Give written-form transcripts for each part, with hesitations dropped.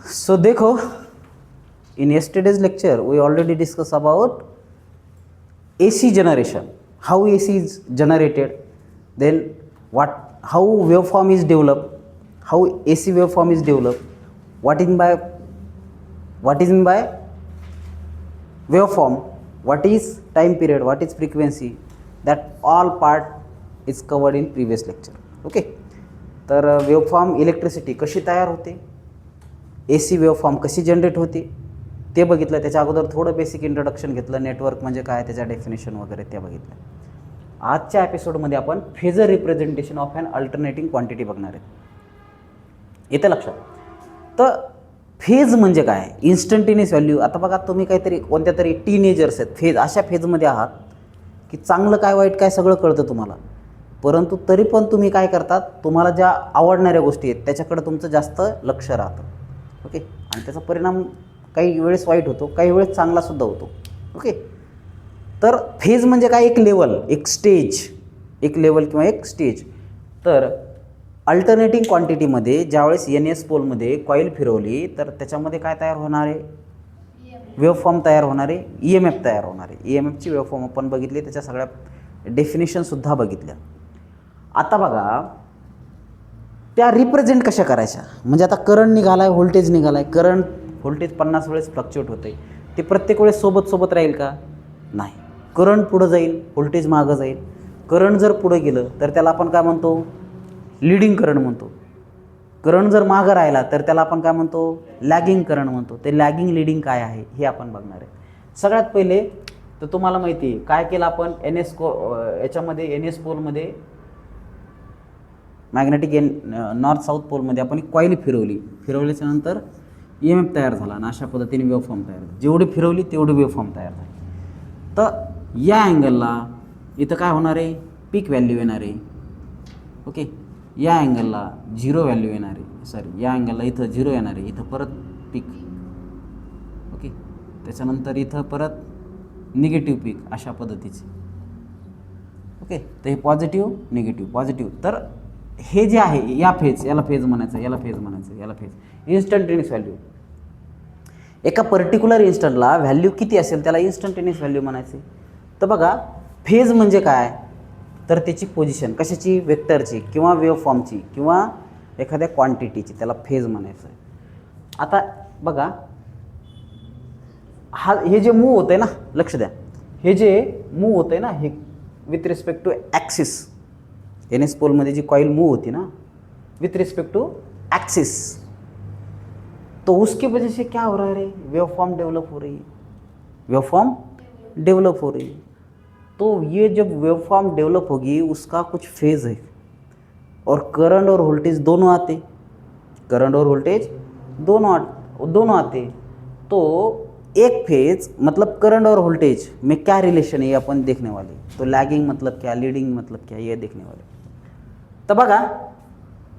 So देखो, in yesterday's lecture we already discussed about AC generation, how AC is generated, then how waveform is developed, how AC waveform is developed, what is in by waveform, what is time period, what is frequency, that all part is covered in previous lecture. Okay, तर waveform electricity कशी तयार होते, AC waveform कशी generate होते ते बघितलं. त्याच्या अगोदर थोडं बेसिक इंट्रोडक्शन घेतलं, नेटवर्क म्हणजे काय, त्याच्या डेफिनेशन वगैरे ते बघितलं. आजच्या एपिसोडमध्ये आपण phasor representation of an alternating quantity बघणार आहेत. येतं लक्षात? तर फेज म्हणजे काय, इन्स्टंटेनियस व्हॅल्यू. आता बघा, तुम्ही काहीतरी कोणत्या तरी टीनेजर्स आहेत, फेज अशा फेजमध्ये आहात की चांगलं काय वाईट काय सगळं कळतं तुम्हाला, परंतु तरी पण तुम्ही काय करतात, तुम्हाला ज्या आवडणाऱ्या गोष्टी आहेत त्याच्याकडे तुमचं जास्त लक्ष राहतं. ओके, आणि त्याचा परिणाम काही वेळेस वाईट होतो, काही वेळेस चांगलासुद्धा होतो. ओके, तर फेज म्हणजे काय, एक लेवल, एक स्टेज, एक लेवल किंवा एक स्टेज. तर अल्टरनेटिंग क्वांटिटीमध्ये ज्यावेळेस NS पोलमध्ये कॉईल फिरवली तर त्याच्यामध्ये काय तयार होणार आहे, वेवफॉर्म तयार होणारे, EMF तयार होणारे. EMFची वेवफॉर्म आपण बघितली, त्याच्या सगळ्या डेफिनेशनसुद्धा बघितल्या. आता बघा, त्या रिप्रेझेंट कशा करायच्या, म्हणजे आता करंट निघाला आहे, व्होल्टेज निघाला आहे, करंट व्होल्टेज 50 वेळेस फ्लक्च्युएट होते, ते प्रत्येक वेळेस सोबत राहील का, नाही. करंट पुढं जाईल, व्होल्टेज मागं जाईल. करंट जर पुढं गेलं तर त्याला आपण काय म्हणतो, लीडिंग करंट म्हणतो. करंट जर मागं राहिला तर त्याला आपण काय म्हणतो, लॅगिंग करंट म्हणतो. ते लॅगिंग लीडिंग काय आहे हे आपण बघणार आहे. सगळ्यात पहिले तर तुम्हाला माहिती आहे काय केलं आपण, याच्यामध्ये NS पोलमध्ये, मॅग्नेटिक नॉर्थ साऊथ पोलमध्ये आपण एक कॉईल फिरवल्याच्या नंतर EMF तयार झाला आणि अशा पद्धतीने वेवफॉर्म तयार झाला. जेवढी फिरवली तेवढी वेवफॉर्म तयार झाली. तर या अँगलला इथं काय होणार आहे, पीक व्हॅल्यू येणार आहे. ओके, या अँगलला 0 व्हॅल्यू येणार आहे, सॉरी या अँगलला इथं 0 येणार आहे, इथं परत पीक. ओके, त्याच्यानंतर इथं परत निगेटिव्ह पीक, अशा पद्धतीचे. ओके, तर हे पॉझिटिव्ह निगेटिव्ह पॉझिटिव्ह. तर हे जे आहे या फेज, याला फेज म्हणायचं, याला फेज म्हणायचं, याला फेज. इन्स्टंटेनियस व्हॅल्यू, एका पर्टिक्युलर इन्स्टंटला व्हॅल्यू किती असेल त्याला इन्स्टंटेनियस व्हॅल्यू म्हणायचे. तर बघा, फेज म्हणजे काय, तर त्याची पोझिशन, कशाची, वेक्टरची किंवा वेवफॉर्मची किंवा एखाद्या क्वांटिटीची, त्याला फेज म्हणायचं आहे. आता बघा, हे जे मूव्ह होतं आहे ना, लक्ष द्या, हे जे मूव्ह होतं आहे ना, हे with respect to axis. NS पोलमध्ये जी कॉईल मूव होती ना विथ रिस्पेक्ट टू एक्सिस, तो उसकी वजह से क्या हो रहा है, वेवफॉर्म डेवलप हो रही है, वेवफॉर्म डेवलप हो रही है. तो ये जब वेवफॉर्म डेवलप होगी उसका कुछ फेज है, और करंट और वोल्टेज दोनों आते, करंट और वोल्टेज दोनों आते. तो एक फेज मतलब करंट और वोल्टेज में क्या रिलेशन है ये अपन देखने वाले. तो लैगिंग मतलब क्या, लीडिंग मतलब क्या, ये देखने वाले. तर बघा,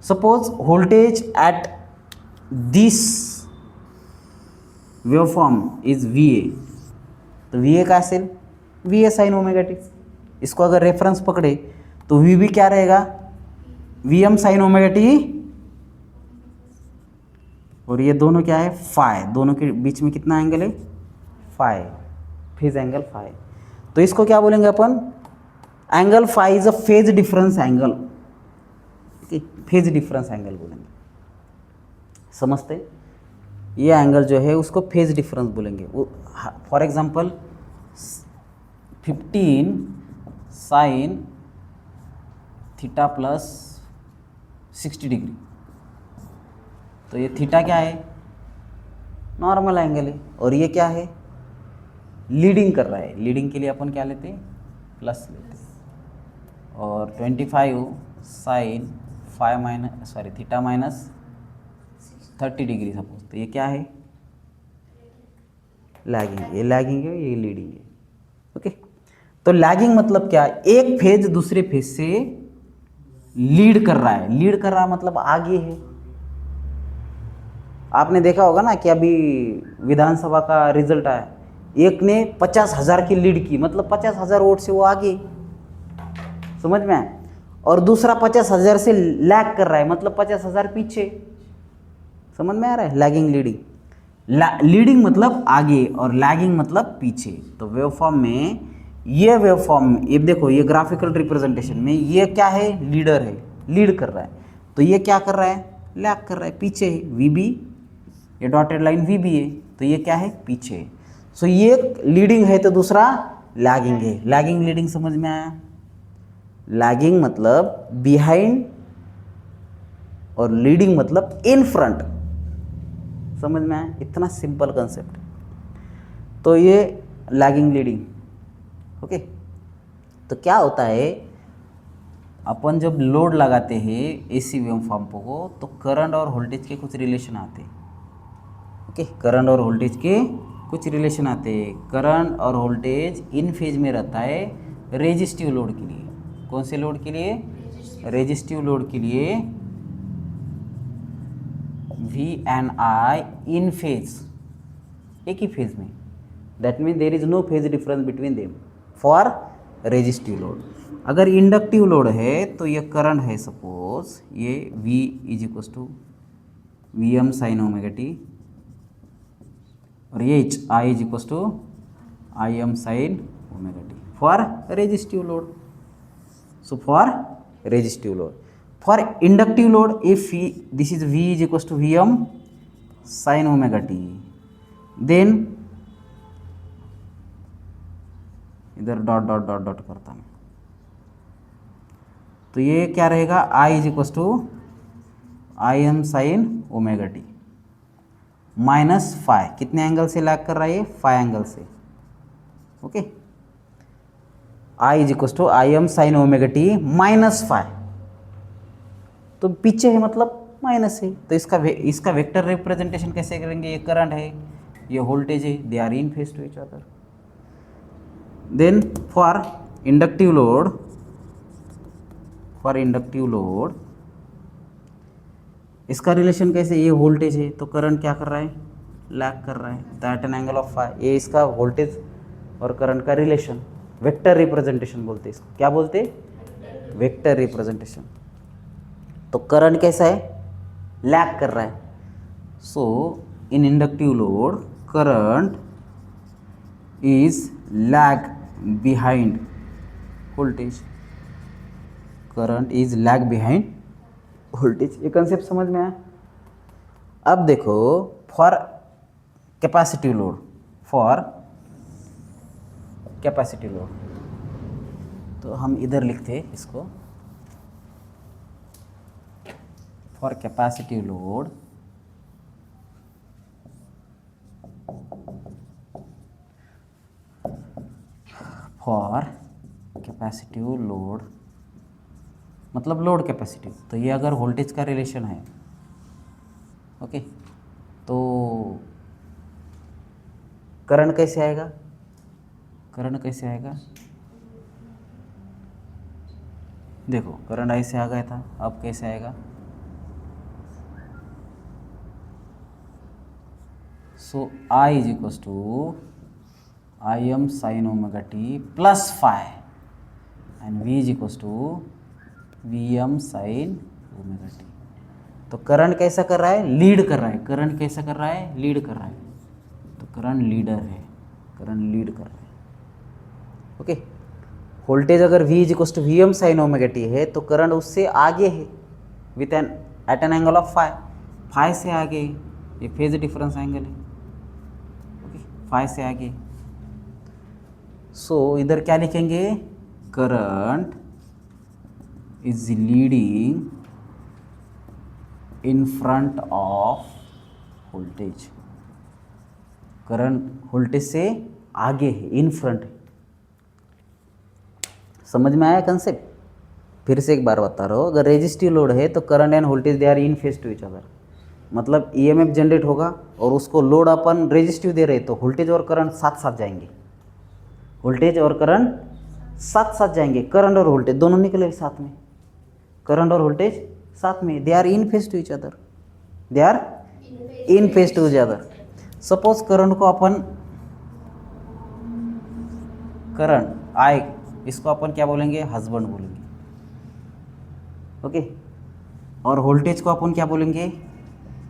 suppose voltage at this waveform is VA. तो VA क्या असेल, VA साइन ओमेगा टी. इसको अगर रेफरेंस पकड़े तो VB क्या रहेगा, VM साइन ओमेगा टी, और ये दोनों क्या है, फाई. दोनों के बीच में कितना एंगल है, फाई, फेज एंगल फाई. तो इसको क्या बोलेंगे अपन, angle phi is a phase difference angle. Phase difference angle बोलेंगे, समझते. ये एंगल जो है उसको फेज डिफरेंस बोलेंगे. For example 15 sine theta plus 60 degree. तो ये थीटा क्या है, नॉर्मल एंगल है, और ये क्या है, लीडिंग कर रहा है. लीडिंग के लिए अपन क्या लेते हैं, प्लस लेते हैं. और 25 sine theta minus 30 degree suppose. तो ये क्या है, लैगिंग. ये लैगिंग है, ये लीडिंग है. ओके, तो लैगिंग मतलब क्या, एक फेज दूसरे फेज से लीड कर रहा है. लीड कर रहा मतलब आगे है. आपने देखा होगा ना कि अभी विधानसभा का रिजल्ट आया, एक ने 50,000 की लीड की, मतलब 50,000 वोट से वो आगे, समझ में आया. और दूसरा 50,000 से लैग कर रहा है, मतलब 50,000 पीछे. समझ में आ रहा है? लैगिंग लीडिंग, लीडिंग मतलब आगे और लैगिंग मतलब पीछे। तो वेवफॉर्म में ये देखो, ये ग्राफिकल रिप्रेजेंटेशन में ये क्या है? लीडर है, लीड कर रहा है। तो ये क्या कर रहा है? लैग कर रहा है, पीछे है। वीबी, ये डॉटेड लाइन वीबी है, तो ये क्या है? पीछे है। सो ये लीडिंग है तो दूसरा लैगिंग है। लैगिंग लीडिंग समझ में आया? लैगिंग मतलब बिहाइंड और लीडिंग मतलब इन फ्रंट। समझ में आया? इतना सिंपल कंसेप्ट। तो ये लैगिंग लीडिंग। ओके, तो क्या होता है, अपन जब लोड लगाते हैं एसी वेवफॉर्म को तो करंट और वोल्टेज के कुछ रिलेशन आते हैं। ओके, करंट और वोल्टेज के कुछ रिलेशन आते हैं। करंट और वोल्टेज इन फेज में रहता है रेजिस्टिव लोड के लिए। कौन से लोड के लिए? रेजिस्टिव लोड के लिए V and I in phase, एक ही फेज में। That mean there is no phase difference between them for resistive load. अगर इंडक्टिव लोड है तो ये करंट है, सपोज ये V is equal to Vm sine omega t, और ये I is equal to Im sine omega t for resistive load. So for resistive load, for inductive load, if this is V is equals to Vm sin omega t, then इधर dot dot dot dot करता हूँ, तो ये क्या रहेगा? I is equals to Im sine omega t minus phi. कितने angle से lag कर रहा है ये? फाइ एंगल से। Okay, I is equals to Im sine omega t minus phi, तो पीछे है मतलब माइनस है। तो इसका वेक्टर रिप्रेजेंटेशन कैसे करेंगे? ये करंट है, ये वोल्टेज है, they are in phase to each other. Then for inductive load, इसका रिलेशन कैसे? ये वोल्टेज है तो करंट क्या कर रहा है? लैग कर रहा है, तो at an angle of phi. ये इसका वोल्टेज और करंट का रिलेशन, वेक्टर रिप्रेजेंटेशन बोलते हैं इसको। क्या बोलते? Vector representation. तो करंट कैसा है? लैग कर रहा है। So in inductive load current is lag behind voltage. Current is lag behind voltage. ये कंसेप्ट समझ में आया? अब देखो, फॉर कैपेसिटिव लोड, तो हम इधर लिखते हैं इसको, for capacitive load, मतलब लोड कैपेसिटिव। तो ये अगर वोल्टेज का रिलेशन है, ओके, तो करंट कैसे आएगा? देखो, करंट ऐसे आ गया था, अब कैसे आएगा? So I is equal to Im sine omega t plus phi and V is equal to Vm sine omega t. तो करंट कैसा कर रहा है? लीड कर रहा है। करंट कैसा कर रहा है? लीड कर रहा है। तो करंट लीडर है, करंट लीड कर रहा है। ओके, वोल्टेज अगर V is equal to Vm sine omega t है तो करंट उससे आगे है with an at an angle of phi से आगे। ये फेज डिफरेंस एंगल है, फाइ से आगे। सो इधर क्या लिखेंगे? Current is leading in front of voltage. Current voltage से आगे है, इन फ्रंट है। समझ में आया कंसेप्ट? फिर से एक बार बता रहा हूँ, अगर रेजिस्टिव लोड है तो current and voltage they are in phase to each other. मतलब ईएमएफ जनरेट होगा और उसको लोड अपन रेजिस्टिव दे रहे तो वोल्टेज और करंट साथ साथ जाएंगे, करंट और वोल्टेज दोनों निकले साथ में, करंट और वोल्टेज साथ में, they are in phase to each other, suppose current को अपन इसको अपन क्या बोलेंगे? हस्बैंड बोलेंगे। ओके, और वोल्टेज को अपन क्या बोलेंगे?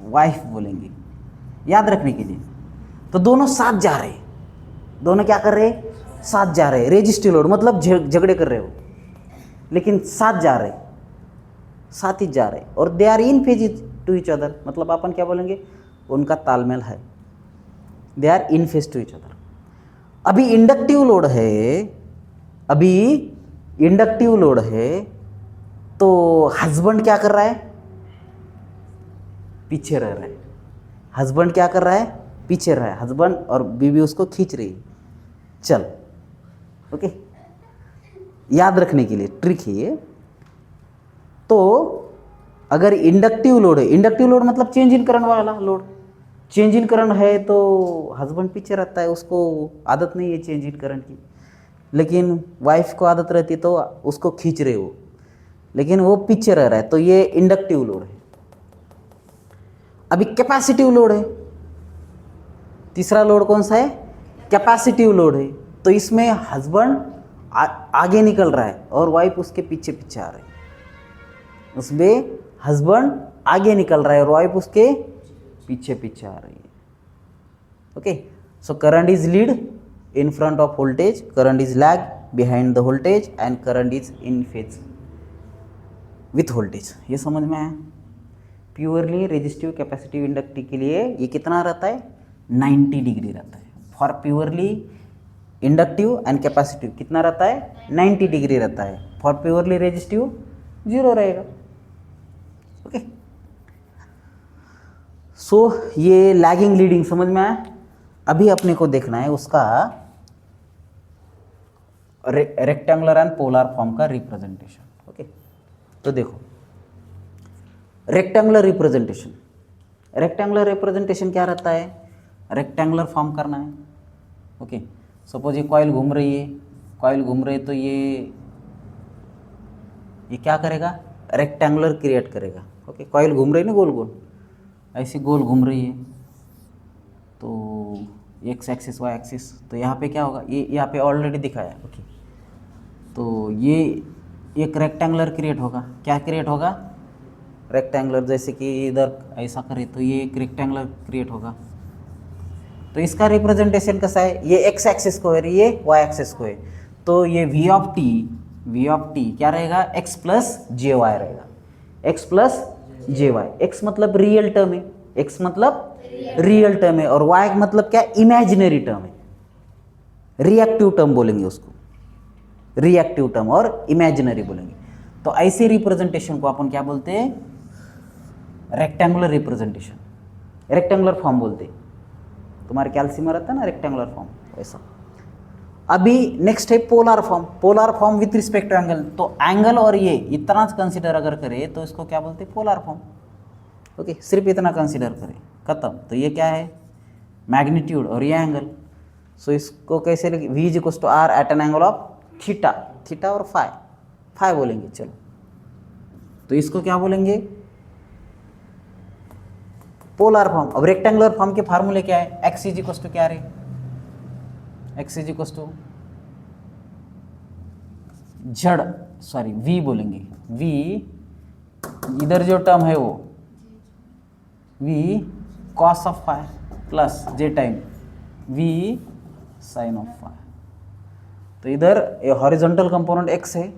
वाइफ बोलेंगे, याद रखने के लिए। तो दोनों साथ जा रहे, दोनों क्या कर रहे, साथ जा रहे। रेजिस्टिव लोड मतलब झगड़े कर रहे हो, लेकिन साथ जा रहे, साथ ही जा रहे, और they are in phase to each other, मतलब अपन क्या बोलेंगे, उनका तालमेल है, they are in phase to each other. अभी इंडक्टिव लोड है, अभी इंडक्टिव लोड है, तो हस्बैंड क्या कर रहा है, पीछे रह रहा है। हस्बैंड क्या कर रहा है, पीछे रहा है। हस्बैंड और बीवी उसको खींच रही है। चल, ओके, याद रखने के लिए ट्रिक है ये। तो अगर इंडक्टिव लोड है, इंडक्टिव लोड मतलब चेंज इन करंट वाला लोड, चेंज इन करंट है तो हस्बैंड पीछे रहता है, उसको आदत नहीं है चेंज इन करंट की, लेकिन वाइफ को आदत रहती है तो उसको खींच रहे हो, लेकिन वो पीछे रह रहा है, तो ये इंडक्टिव लोड है। अभी कैपेसिटिव लोड है, तीसरा लोड कौन सा है, कैपेसिटिव लोड है। तो इसमें हस्बैंड आगे निकल रहा है और वाइफ उसके पीछे पीछे आ रही है। उसमें हस्बैंड आगे निकल रहा है और वाइफ उसके पीछे पीछे आ रही है। Okay, so current is lead in front of voltage, current is lag behind the voltage, and current is in phase with voltage. ये समझ में आया। प्योरली रेजिस्टिव कैपेसिटिव इंडक्टिव के लिए ये कितना रहता है, 90 डिग्री रहता है। For purely inductive and capacitive कितना रहता है, 90 डिग्री रहता है। फॉर प्योरली रेजिस्टिव 0 रहेगा। ओके, सो ये लैगिंग लीडिंग समझ में आया। अभी अपने को देखना है उसका रेक्टेंगुलर एंड पोलर फॉर्म का रिप्रेजेंटेशन। ओके, तो देखो रेक्टेंगुलर रिप्रेजेंटेशन, रेक्टेंगुलर रिप्रेजेंटेशन क्या रहता है, रेक्टेंगुलर फॉर्म करना है। ओके, सपोज ये कॉइल घूम रही है, कॉइल घूम रही है, तो ये क्या करेगा, रेक्टेंगुलर क्रिएट करेगा। ओके, कॉइल घूम रही है ना गोल गोल, ऐसे गोल घूम रही है, तो एक्स एक्सिस वाई एक्सिस, तो यहाँ पे क्या होगा, ये यहाँ पे ऑलरेडी दिखाया। ओके, तो ये एक रेक्टेंगुलर क्रिएट होगा। क्या क्रिएट होगा, रेक्टेंगुलर, जैसे कि इधर ऐसा करे तो ये एक रेक्टेंगुलर क्रिएट होगा। तो इसका रिप्रेजेंटेशन कैसा है, ये एक्स एक्सिस को है, ये वाई एक्सिस को है, तो ये वी ऑफ टी क्या रहेगा, एक्स प्लस जे वाई रहेगा, एक्स प्लस जे वाई। एक्स मतलब रियल टर्म है, एक्स मतलब रियल टर्म है, और वाई मतलब क्या, इमेजिनरी टर्म है, रिएक्टिव टर्म बोलेंगे उसको, रिएक्टिव टर्म और इमेजिनरी बोलेंगे। तो ऐसे रिप्रेजेंटेशन को अपन क्या बोलते हैं, रेक्टेंगुलर रिप्रेजेंटेशन, रेक्टेंगुलर फॉर्म बोलते हैं। तुम्हारे कैल्सी में रहता है ना रेक्टेंगुलर फॉर्म, वैसा। अभी नेक्स्ट है polar form, polar form with respect to angle. तो एंगल और ये इतना कंसिडर अगर करें तो इसको क्या बोलते हैं, पोलर फॉर्म। ओके, सिर्फ इतना कंसिडर करें, खत्म। तो ये क्या है, मैग्नीट्यूड, और ये एंगल। सो इसको कैसे लिखें, V is equals to R at an angle of theta, theta और फाई बोलेंगे। चलो, तो इसको क्या बोलेंगे, पोलर फॉर्म। अब रेक्टेंगुलर फॉर्म के फार्मूले क्या है, एक्स इज इक्वल्स टू क्या रहे, एक्स इज इक्वल्स टू जड़, सॉरी वी बोलेंगे, वी इधर जो टर्म है वो V cos of phi plus j time V sine of phi. तो इधर ये हॉरिजॉन्टल कंपोनेंट एक्स है,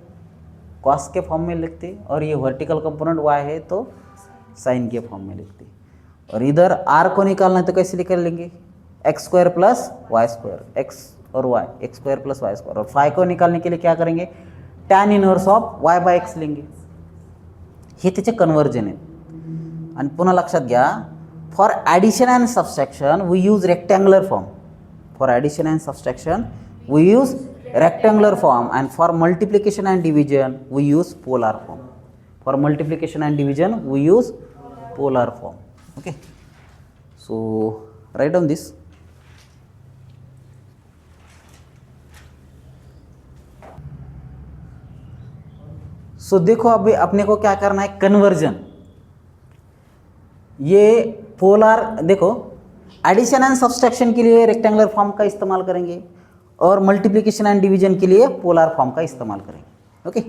कॉस के फॉर्म में लिखते, और ये वर्टिकल कंपोनेंट वाई है तो साइन के फॉर्म में लिखते। और इधर आर को निकालना है तो कैसे निकाल लेंगे, X square plus Y square, X और Y, X square plus Y square. और फाई को निकालने के लिए क्या करेंगे, tan inverse of Y by X लेंगे। हे त्याचे कन्वर्जन आहे। आणि पुन्हा लक्षात घ्या, for addition and subtraction we use rectangular form, for addition and subtraction we use rectangular form, and for multiplication and division we use polar form, for multiplication and division we use polar form. Okay, so write down this. So देखो अभी अपने को क्या करना है, conversion. ये polar, देखो addition and subtraction के लिए रेक्टेंगुलर फॉर्म का इस्तेमाल करेंगे, और मल्टीप्लिकेशन एंड डिवीजन के लिए पोलर फॉर्म का इस्तेमाल करेंगे। ओके,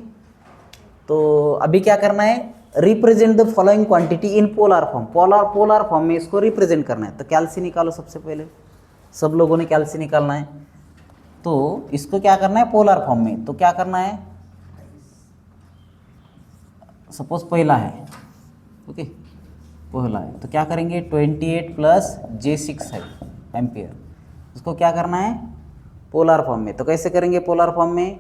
तो अभी क्या करना है, represent the following quantity in polar form, polar form में इसको रिप्रेजेंट करना है। तो कैल्सी निकालो सबसे पहले, सब लोगों ने कैल्सी निकालना है। तो इसको क्या करना है पोलर फॉर्म में, तो क्या करना है, सपोज पहला है, ओके पहला है, तो क्या करेंगे 28 प्लस J6 है एम्पियर, उसको क्या करना है पोलर फॉर्म में। तो कैसे करेंगे पोलर फॉर्म में,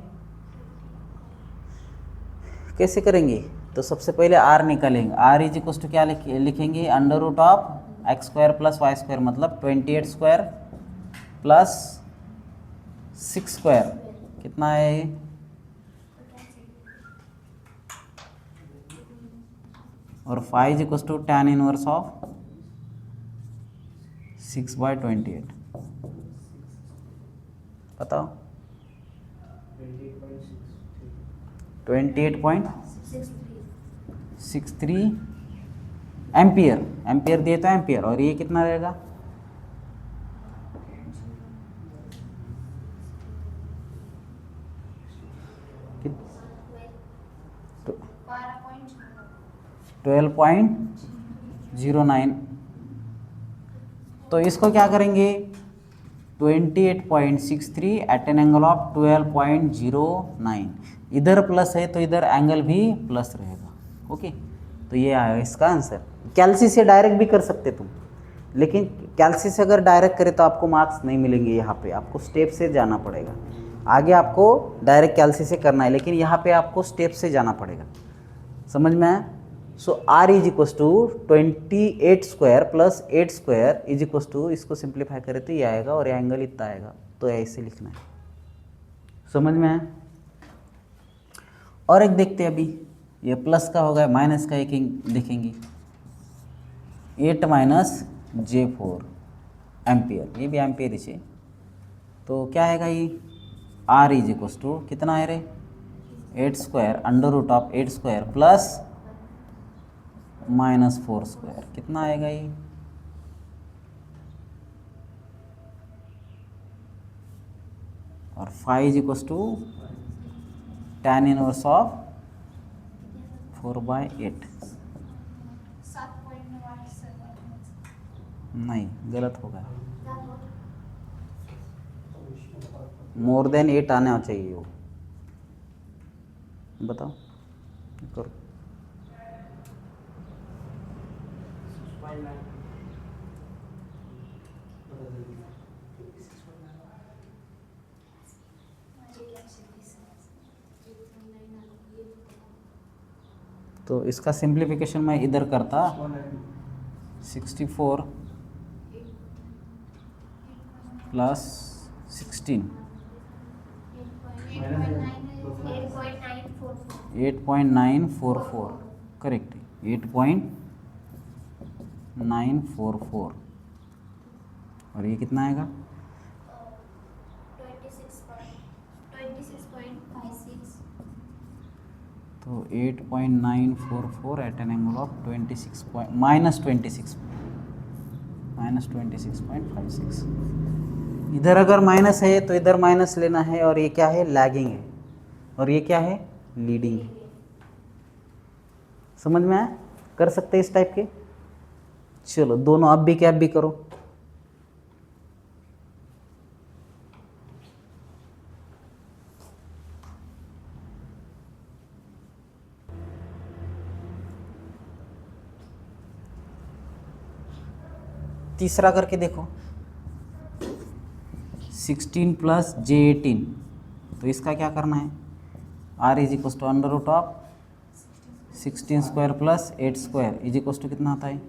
कैसे करेंगे, तो सबसे पहले R निकालेंगे, R इज इक्वल टू क्या लिखेंगे under root of x square plus Y square, मतलब 28 स्क्वायर प्लस 6 स्क्वायर कितना है, और 5 is equal to tan inverse of 6/28, बताओ 28.63 एम्पियर, एम्पियर दिए तो एम्पियर, और ये कितना रहेगा, तो 12.09। तो इसको क्या करेंगे 28.63 एट एन एंगल ऑफ 12.09, इधर प्लस है तो इधर एंगल भी प्लस रहेगा, ओके। तो ये आया इसका आंसर। कैल्सी से डायरेक्ट भी कर सकते तुम, लेकिन कैल्सी से अगर डायरेक्ट करें तो आपको मार्क्स नहीं मिलेंगे, यहाँ पे आपको स्टेप से जाना पड़ेगा। आगे आपको डायरेक्ट कैल्सी से करना है, लेकिन यहाँ पे आपको स्टेप से जाना पड़ेगा, समझ में आया। So R is equal to 28 square plus 8 square is equal to, इसको सिंप्लीफाई करें तो ये आएगा और ये एंगल इतना आएगा, तो ऐसे लिखना है, समझ में आया। और एक देखते हैं अभी, ये प्लस का होगा माइनस का एक देखेंगे, 8 माइनस J4 एम्पियर, ये भी एम्पियर ही है, तो क्या आएगा ये R इज इक्व टू कितना है रे 8 square under root of 8 square plus minus 4 square, कितना आएगा ये, और 5 is equal to tan inverse of 4/8, नहीं गलत होगा, मोर देन 8 आना चाहिए वो, बताओ करो। तो इसका सिंप्लीफिकेशन मैं इधर करता 64 प्लस 16 8.944 करेक्ट, 8.944, और ये कितना आएगा 26.56, तो 8.944 एट एन एंगल ऑफ 26.56। इधर अगर माइनस है तो इधर माइनस लेना है, और ये क्या है लैगिंग है, और ये क्या है लीडिंग है, समझ में आया, कर सकते हैं इस टाइप के। चलो दोनों अब भी क्या अब भी करो, तीसरा करके देखो 16 प्लस J18, तो इसका क्या करना है R is equal to under root of 16 square plus 8 square is equal to कितना आता है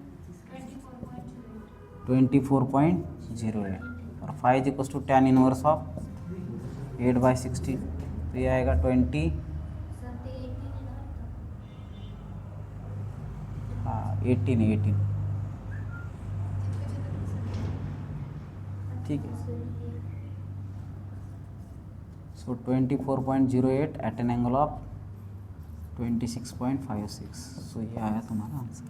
24.08, और 5 is equal to tan inverse of 8/16, तो ये आएगा 20, हाँ 18, ठीक है। So 24.08 at an angle of 26.56, so ये आया तुम्हारा आंसर।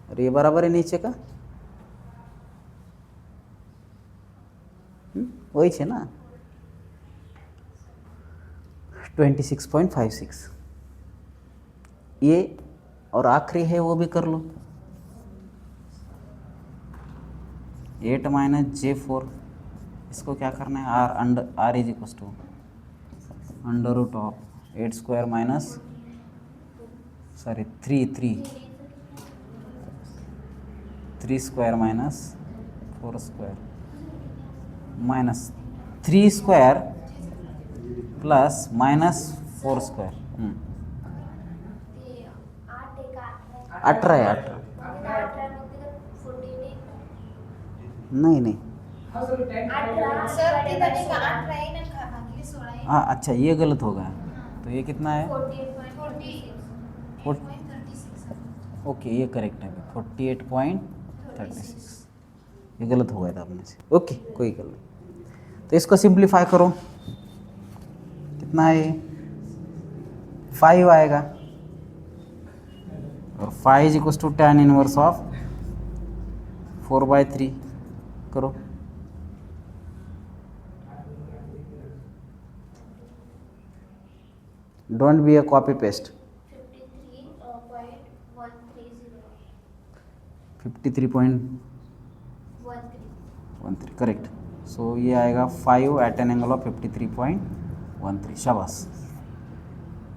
और ये बराबर है नीचे का, वही है ना 26.56, ये और आखिरी है वो भी कर लो, 8 माइनस J4, इसको क्या करना है, R is equals to under root of 8 square minus three square minus 4 square minus 3 square plus minus 4 square, 18 आहे, 18 नहीं नहीं, हाँ अच्छा ये गलत हो गया, तो ये कितना है, ओके ये करेक्ट है, 48.36, ये गलत हो गया था अपने से, ओके कोई गल नहीं। तो इसको सिंप्लीफाई करो, कितना है, 5 आएगा, और 5 is equals to tan inverse of 4/3 करो, don't be a copy paste, 53.13 correct. So ये आएगा 5 एट एन एंगल ऑफ 53.13, शाबाश।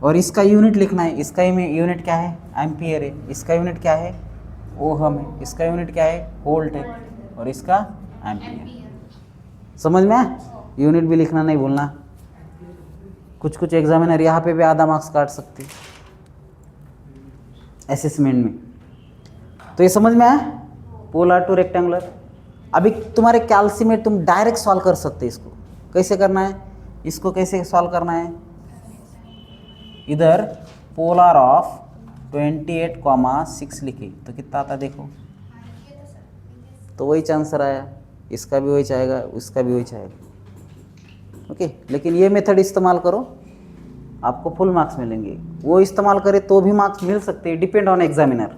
और इसका यूनिट लिखना है, इसका यूनिट क्या है, एम्पियर है, इसका यूनिट क्या है, ओहम है, इसका यूनिट क्या है, वोल्ट है, और इसका एम्पियर। समझ में आया? यूनिट भी लिखना नहीं भूलना, कुछ एग्जामिनर यहाँ पे भी आधा मार्क्स काट सकते असेसमेंट में। तो ये समझ में आया, पोलर टू रेक्टेंगुलर। अभी तुम्हारे कैल्सी में तुम डायरेक्ट सॉल्व कर सकते, इसको कैसे करना है, इसको कैसे सॉल्व करना है, इधर पोलर ऑफ 28,6 लिखे तो कितना आता देखो, तो वही आंसर आया, इसका भी वही चाहेगा, उसका भी वही चाहेगा, ओके। लेकिन ये मेथड इस्तेमाल करो, आपको फुल मार्क्स मिलेंगे, वो इस्तेमाल करे तो भी मार्क्स मिल सकते हैं, डिपेंड ऑन एग्जामिनर,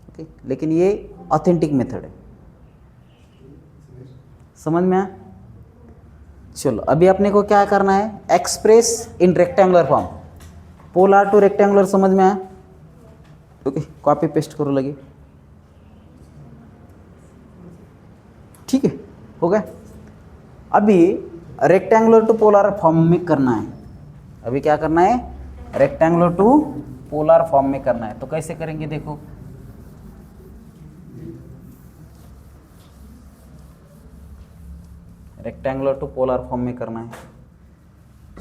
ओके। लेकिन ये ऑथेंटिक मेथड है, समझ में आया? चलो अभी अपने को क्या करना है, express in rectangular form, polar to rectangular, समझ में आया? ओके, कॉपी पेस्ट करो लगे, ठीक है, हो गया। अभी रेक्टेंगुलर टू पोलर फॉर्म में करना है, अभी क्या करना है, रेक्टेंगुलर टू पोलर फॉर्म में करना है। तो कैसे करेंगे देखो, रेक्टेंगुलर टू पोलर फॉर्म में करना है।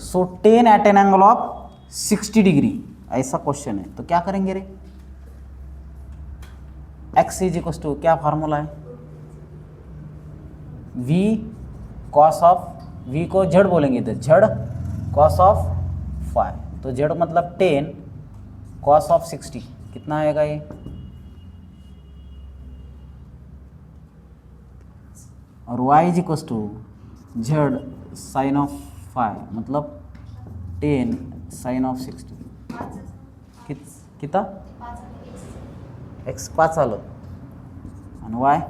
So 10 at an angle of 60 degree, ऐसा क्वेश्चन है, तो क्या करेंगे रे, एक्स इज इक्वल टू क्या फार्मूला है, v कॉस ऑफ, v को जड़ बोलेंगे तो जड़ कॉस ऑफ 5, तो जड़ मतलब 10 कॉस ऑफ 60, कितना आएगा ये, और y इज इक्वल टू जड़ साइन ऑफ 5 मतलब 10 साइन ऑफ 60, कितना x 5 आलं आणि y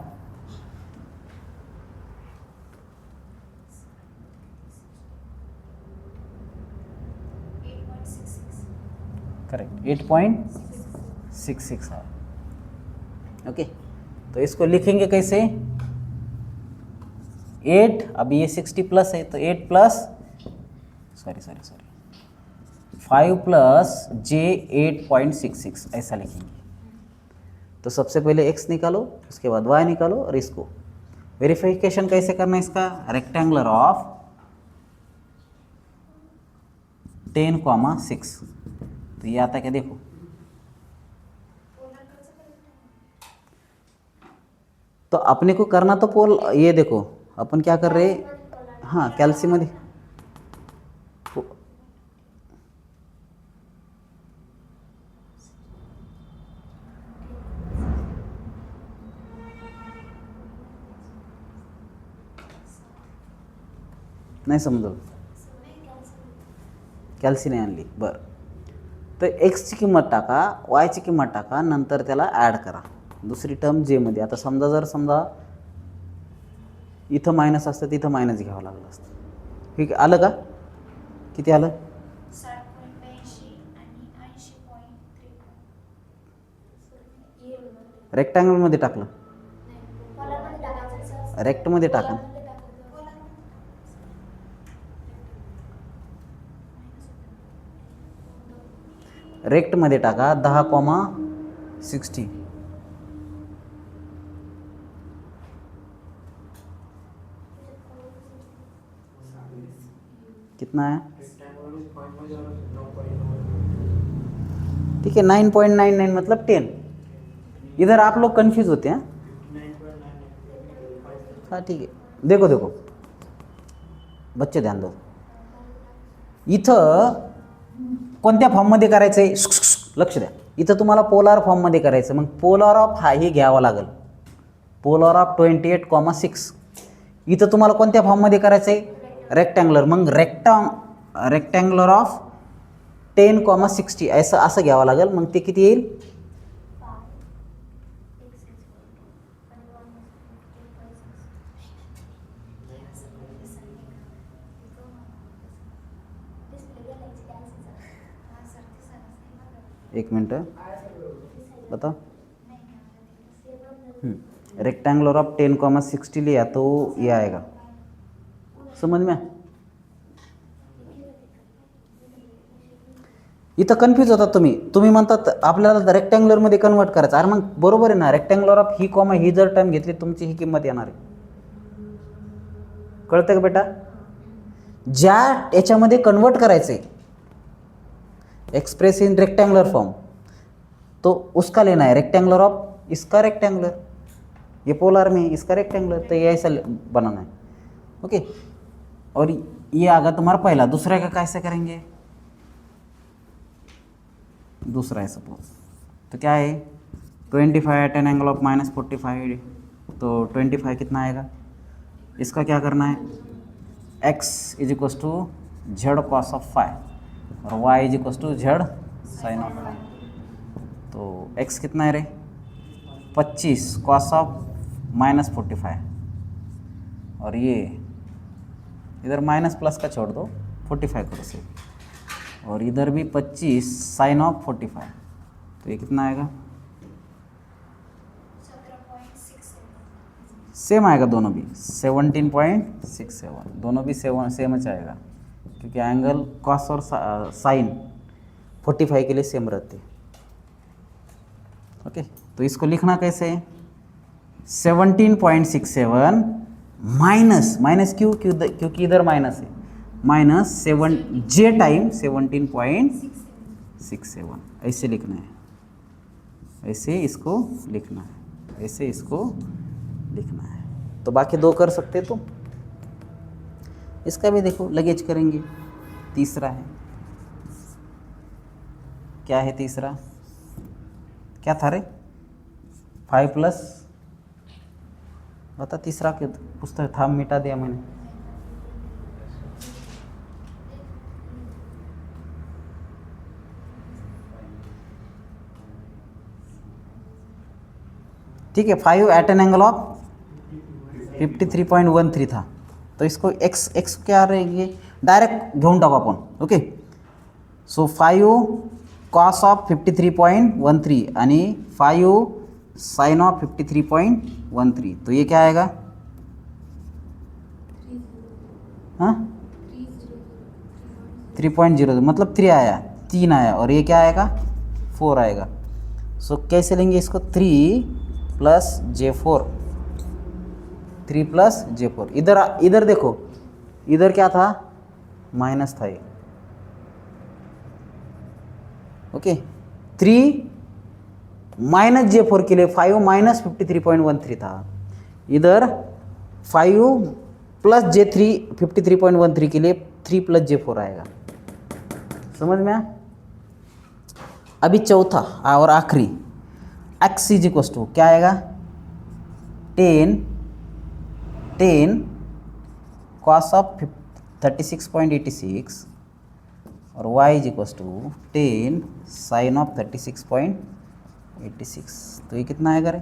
करेक्ट 8.66 है, ओके। तो इसको लिखेंगे कैसे, 8, अभी ये 60 प्लस है तो 8 प्लस 5 प्लस J 8.66 ऐसा लिखेंगे। तो सबसे पहले x निकालो, उसके बाद y निकालो, और इसको वेरिफिकेशन कैसे करना है इसका, रेक्टेंगुलर ऑफ 10,6, तो ये आता है क्या देखो, तो अपने को करना तो पोल, ये देखो अपन क्या कर रहे, हाँ कॅल्सी मध्ये नाही समजलं, कॅल्सी नाही आणली, बरं। तर एक्सची किंमत टाका, वायची किंमत टाका, नंतर त्याला ॲड करा दुसरी टर्म जे मध्ये। आता समजा जर समजा इथं मायनस असतं, तिथं मायनस घ्यावं लागलं असतं, ठीक आहे, आलं का, किती आलं, रेक्टँगलमध्ये टाकलं, रेक्टमध्ये टाका. रेक्टमध्ये टाका 10,60. कितना है? ठीक है, 9.99 मतलब 10. इधर आप लोग कंफ्यूज होते हैं. हाँ ठीक आहे. देखो देखो बच्चे ध्यान दो. इथं कोणत्या फॉर्ममध्ये करायचं आहे? लक्ष द्या. इथं तुम्हाला पोलार फॉर्ममध्ये करायचं. मग पोलार ऑफ हा हे घ्यावं लागेल, पोलार ऑफ 28,6. इथं तुम्हाला कोणत्या फॉर्ममध्ये करायचं आहे? रेक्टँग्युलर. मग रेक्टँग्युलर ऑफ 10,60 असं घ्यावं लागेल. मग ते किती येईल? एक मिनट बताओ. रेक्टेंगुलर ऑफ 10,60 लिया तो ये आएगा. समझ में? इथं कन्फ्यूज होतात तुम्ही म्हणतात आपल्याला रेक्टँग्युलरमध्ये कन्वर्ट करायचं. अरे मग बरोबर आहे ना, रेक्टँग्युलर ऑफ ही कॉमा ही जर टर्म घेतली तुमची ही किंमत येणार आहे. कळतं का बेटा? ज्या याच्यामध्ये कन्वर्ट करायचं आहे एक्सप्रेस इन रेक्टेंगुलर फॉर्म तो उसका लेना है. रेक्टेंगुलर ऑफ इसका रेक्टेंगुलर, ये पोलर में इसका रेक्टेंगुलर, तो ये ऐसा बनाना है. ओके. और ये आगा तुम्हारा पहला. दूसरा का कैसे करेंगे? दूसरा है सपोज, तो क्या है 25 एट एन एंगल ऑफ -45. तो 25 कितना आएगा? इसका क्या करना है? x is equals to z cos of five और y is equals to z sine of five. तो x कितना है रे? 25 कॉस ऑफ -45 और ये इधर माइनस प्लस का छोड़ दो, 45 करो से. और इधर भी 25 साइन ऑफ 45. तो ये कितना आएगा? सेम आएगा दोनों भी 17.67. दोनों भी सेम आएगा क्योंकि एंगल कॉस और साइन 45 के लिए सेम रहते हैं. ओके. तो इसको लिखना कैसे? 17.67 माइनस क्यों? क्योंकि इधर माइनस है. -7 जे टाइम 17.67 ऐसे लिखना है. ऐसे इसको लिखना है, ऐसे इसको लिखना है. तो बाकी दो कर सकते तुम. इसका भी देखो लगेज करेंगे. तीसरा है, क्या है तीसरा? क्या था रे? 5 प्लस बता. तीसरा क्यों पुस्तक था, मिटा दिया मैंने. ठीक है. 5 एट एन एंगल ऑफ 53.13 था. तो इसको x क्या रहेंगे? डायरेक्ट घेऊन टाकू आपण. ओके. सो 5 कॉस ऑफ 53.13 आणि 5 साइन ऑफ 53.13. तो ये क्या आएगा? हाँ 3.00 मतलब 3 आया, 3 आया. और ये क्या आएगा? 4 आएगा. सो कैसे लेंगे इसको? 3 प्लस J4, 3 प्लस J4. इधर देखो, इधर क्या था? माइनस था ये. ओके. 3 माइनस J4 के लिए 5 माइनस 53.13 था. इधर 5 प्लस J3 53.13 के लिए 3 प्लस J4 आएगा. समझ में? अभी चौथा और आखिरी x इज इक्वस टू क्या आएगा? 10 कॉस ऑफ 36.86 और y is equals to 10 sine of 36.86. तो ये कितना आएगा रे?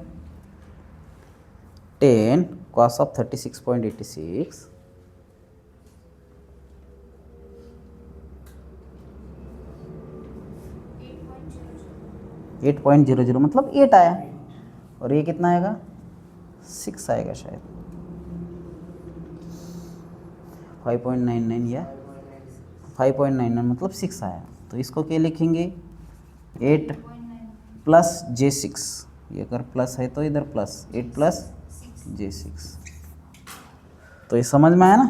10 कॉस ऑफ 36.86 8.00 मतलब 8 आया. और ये कितना आएगा 6 आएगा शायद 5.99 या 5.99 मतलब 6 आया। तो इसको क्या लिखेंगे 8 प्लस J6, ये अगर प्लस है तो इधर प्लस 8 प्लस J6। तो ये समझ में आया ना।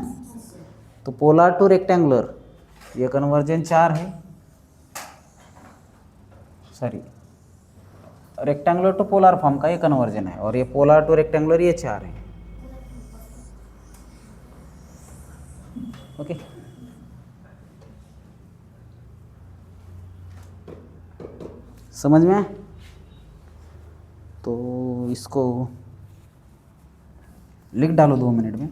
तो पोलर टू रेक्टेंगुलर ये कन्वर्जन 4 है, sorry rectangular to polar form का ये कन्वर्जन है, और ये पोलर टू रेक्टेंगुलर ये 4 है। ओके समझ में आया। तो इसको लिख डालो 2 मिनट में।